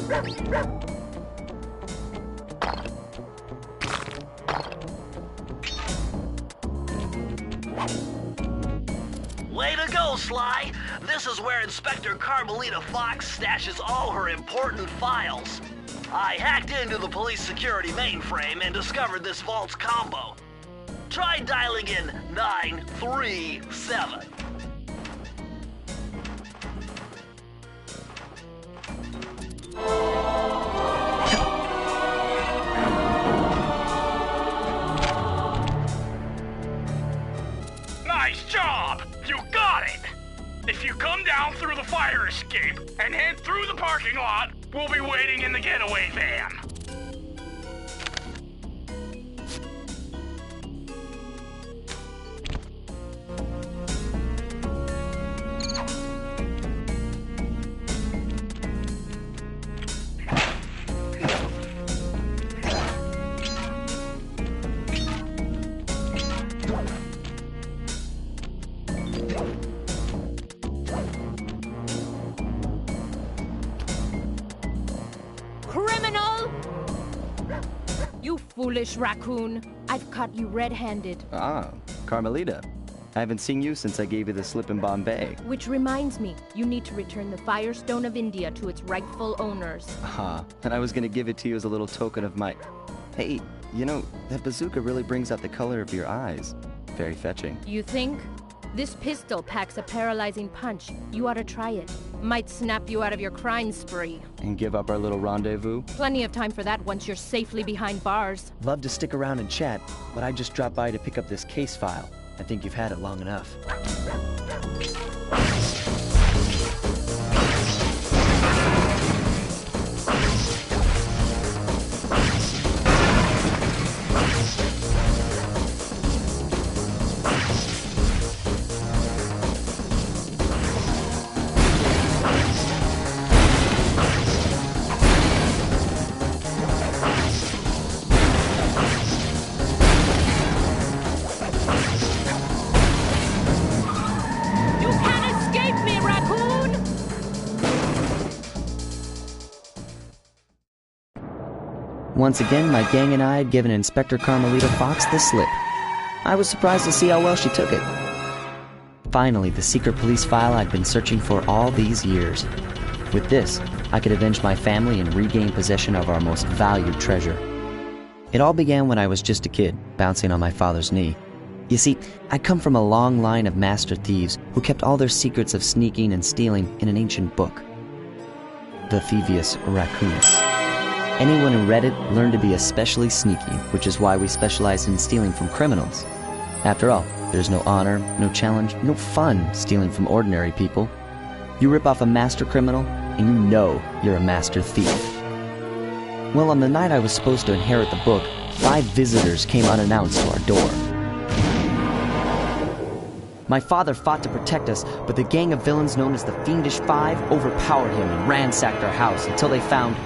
Way to go, Sly! This is where Inspector Carmelita Fox stashes all her important files. I hacked into the police security mainframe and discovered this vault's combo. Try dialing in 937. Nice job! You got it! If you come down through the fire escape and head through the parking lot, we'll be waiting in the getaway van. Criminal! You foolish raccoon. I've caught you red-handed. Ah, Carmelita. I haven't seen you since I gave you the slip in Bombay. Which reminds me, you need to return the Firestone of India to its rightful owners. Ah, and I was gonna give it to you as a little token of my... Hey, you know, that bazooka really brings out the color of your eyes. Very fetching. You think? This pistol packs a paralyzing punch. You ought to try it. Might snap you out of your crime spree. And give up our little rendezvous? Plenty of time for that once you're safely behind bars. Love to stick around and chat, but I just dropped by to pick up this case file. I think you've had it long enough. Once again, my gang and I had given Inspector Carmelita Fox the slip. I was surprised to see how well she took it. Finally, the secret police file I'd been searching for all these years. With this, I could avenge my family and regain possession of our most valued treasure. It all began when I was just a kid, bouncing on my father's knee. You see, I come from a long line of master thieves who kept all their secrets of sneaking and stealing in an ancient book. The Thievius Raccoonus. Anyone who read it learned to be especially sneaky, which is why we specialize in stealing from criminals. After all, there's no honor, no challenge, no fun stealing from ordinary people. You rip off a master criminal, and you know you're a master thief. Well, on the night I was supposed to inherit the book, 5 visitors came unannounced to our door. My father fought to protect us, but the gang of villains known as the Fiendish Five overpowered him and ransacked our house until they found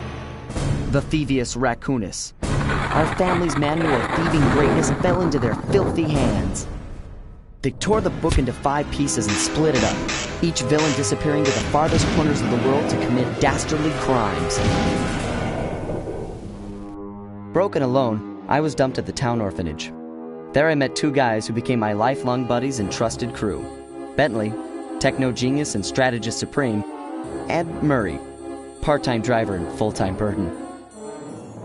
the Thievius Raccoonus. Our family's manual of thieving greatness fell into their filthy hands. They tore the book into 5 pieces and split it up, each villain disappearing to the farthest corners of the world to commit dastardly crimes. Broken alone, I was dumped at the town orphanage. There I met 2 guys who became my lifelong buddies and trusted crew. Bentley, techno genius and strategist supreme, and Murray, part-time driver and full-time burden.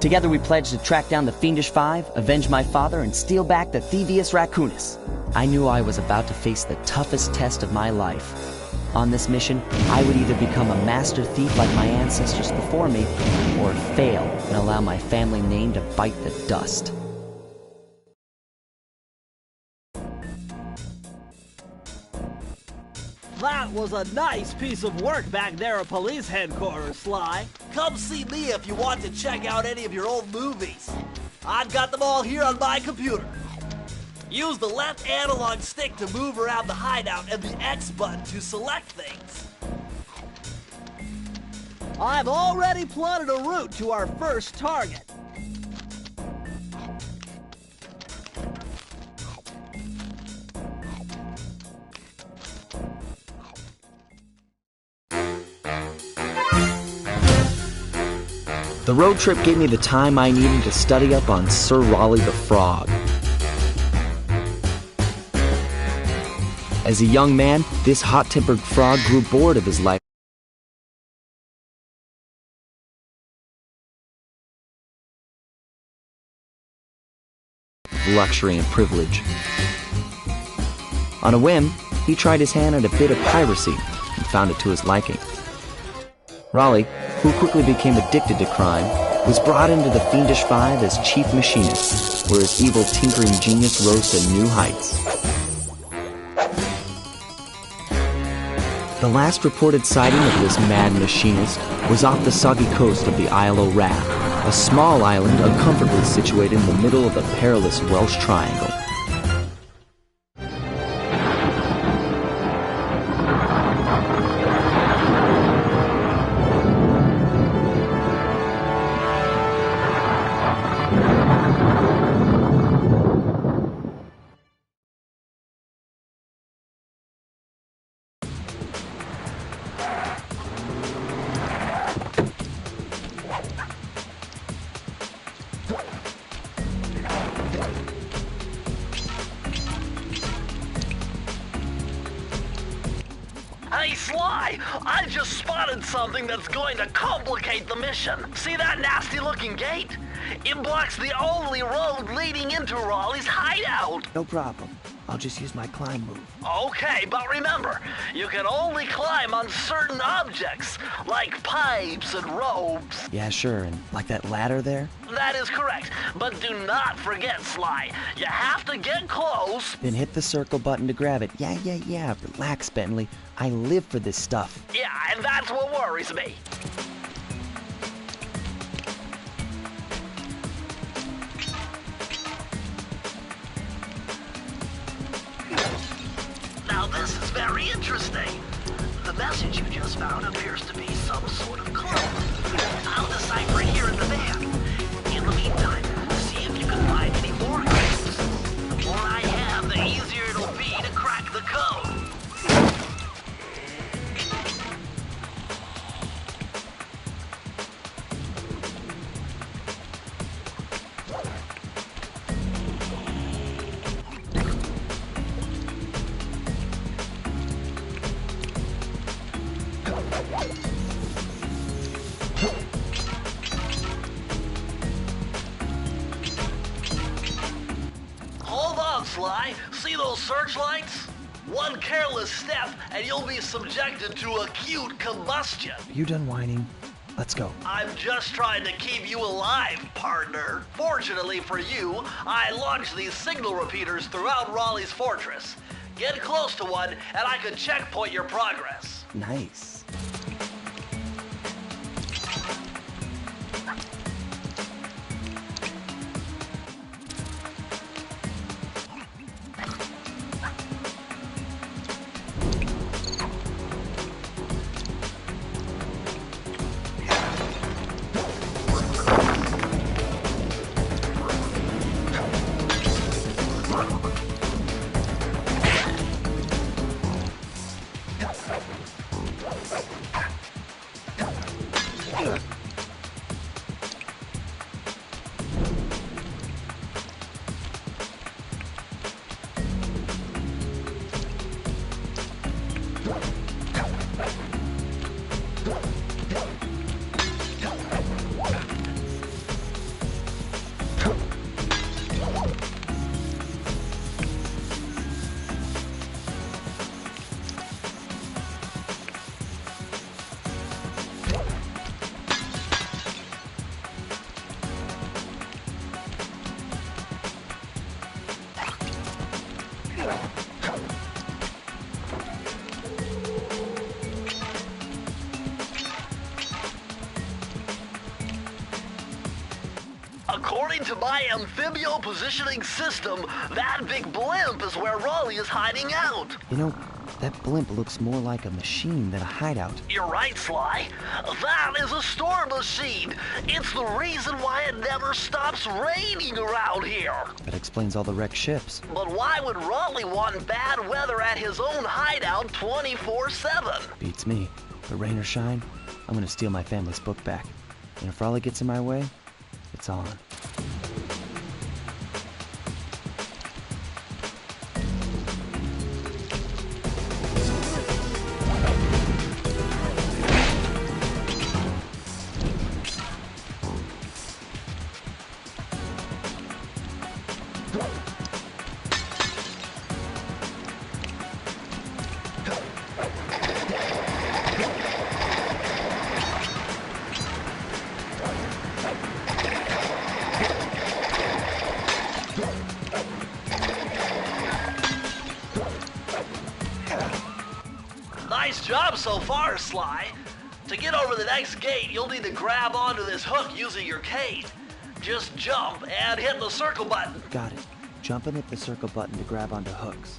Together we pledged to track down the Fiendish Five, avenge my father, and steal back the Thievius Raccoonus. I knew I was about to face the toughest test of my life. On this mission, I would either become a master thief like my ancestors before me, or fail and allow my family name to bite the dust. That was a nice piece of work back there at police headquarters, Sly. Come see me if you want to check out any of your old movies. I've got them all here on my computer. Use the left analog stick to move around the hideout and the X button to select things. I've already plotted a route to our first target. The road trip gave me the time I needed to study up on Sir Raleigh the Frog. As a young man, this hot-tempered frog grew bored of his life. Luxury and privilege. On a whim, he tried his hand at a bit of piracy and found it to his liking. Raleigh, who quickly became addicted to crime, was brought into the Fiendish Five as chief machinist, where his evil tinkering genius rose to new heights. The last reported sighting of this mad machinist was off the soggy coast of the Isle o' Wrath, a small island uncomfortably situated in the middle of the perilous Welsh Triangle. Hey, Sly! I just spotted something that's going to complicate the mission. See that nasty-looking gate? It blocks the only road leading into Raleigh's hideout. No problem. I'll just use my climb move. Okay, but remember, you can only climb on certain objects, like pipes and ropes. Yeah, sure, and like that ladder there? That is correct, but do not forget, Sly. You have to get close. Then hit the circle button to grab it. Yeah. Relax, Bentley. I live for this stuff. Yeah, and that's what worries me. Now this is very interesting. The message you just found appears to be some sort of code. I'll decipher it here in the van. In the meantime, see if you can find any more clues. The more I have, the easier it'll be to crack the code. Hold on, Sly. See those searchlights? One careless step and you'll be subjected to acute combustion. You done whining? Let's go. I'm just trying to keep you alive, partner. Fortunately for you, I launched these signal repeaters throughout Raleigh's fortress. Get close to one and I can checkpoint your progress. Nice. According to my amphibio positioning system, that big blimp is where Raleigh is hiding out. You know, that blimp looks more like a machine than a hideout. You're right, Sly. That is a storm machine. It's the reason why it never stops raining around here. That explains all the wrecked ships. But why would Raleigh want bad weather at his own hideout 24/7? Beats me. But rain or shine, I'm gonna steal my family's book back. And if Raleigh gets in my way, it's on. Nice job so far, Sly. To get over the next gate, you'll need to grab onto this hook using your cane. Just jump and hit the circle button. Got it. Jump and hit the circle button to grab onto hooks.